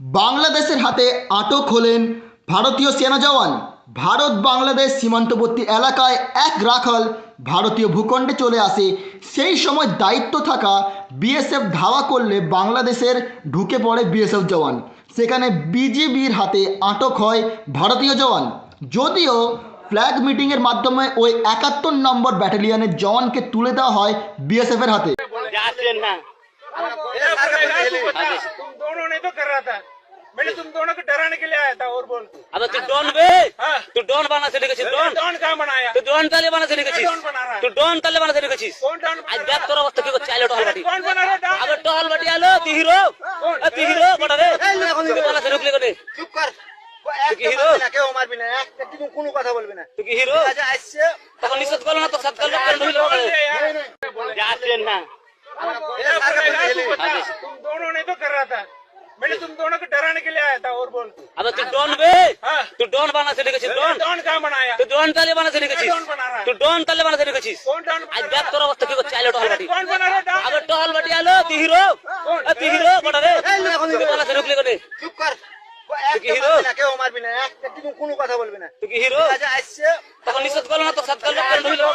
বাংলাদেশের হাতে আটক হলেন ভারতীয় সেনা জওয়ান। ভারত বাংলাদেশ সীমান্তবর্তী এলাকায় এক রাখাল ভারতীয় ভূখণ্ডে চলে আসে। সেই সময় দায়িত্ব থাকা বিএসএফ ধাওয়া করলে বাংলাদেশের ঢুকে পড়ে বিএসএফ জওয়ান। সেখানে বিজিবির হাতে আটক হয় ভারতীয় জওয়ান। যদিও ফ্ল্যাগ মিটিংয়ের মাধ্যমে ওই ৭১ নম্বর ব্যাটালিয়নের জওয়ানকে তুলে দেওয়া হয় বিএসএফের হাতে। तुम दोनों ने तो कर रहा था। मैंने तुम दोनों को डराने के लिए आया था। और बोल अब तू डॉन बे तू डॉन बना से लिखिस डॉन डॉन कहाँ बनाया? तू डॉन ताले बना से लिखिस डॉन बना रहा है। तू डॉन ताले बना से लिखिस कौन डॉन आज बैक तोरा वक्त की को चाले टहल बाटी कौन बना रहा था? अब टहल बाटी आलो ती हीरो बड़ा रे तू बना से रुक ले कोने চুপ কর। তুই কি হিরো? কেউ মারবি না, একটা তুই কোনো কথা বলবি না। तू की हीरो আচ্ছা আসছে তখন নিষেধ করলো না তো সাত কাল কান ঢুইলো যাচ্ছেন না तुम दोनों ने तो कर रहा था। मैंने तुम दोनों को डराने के लिए आया था। और बोल अब तू डॉन बे तू डॉन बना से लिखिस डॉन डॉन कहाँ बनाया? तू डॉन ताले बना से लिखिस डॉन बना रहा है। तू डॉन ताले बना से लिखिस कौन डॉन आज बैक तोरा वक्त की को चाले टहल बाटी कौन बना रहा था? अब टहल बाटी आलो ती हीरो बड़ा रे तू बना से रुक ले कोने চুপ কর। কি হিরো? কেউ মারবি না, একটা তুই কোনো কথা বলবি না। तू की हीरो আচ্ছা আসছে তখন নিষেধ করলো না তো সাত কাল কান ঢুইলো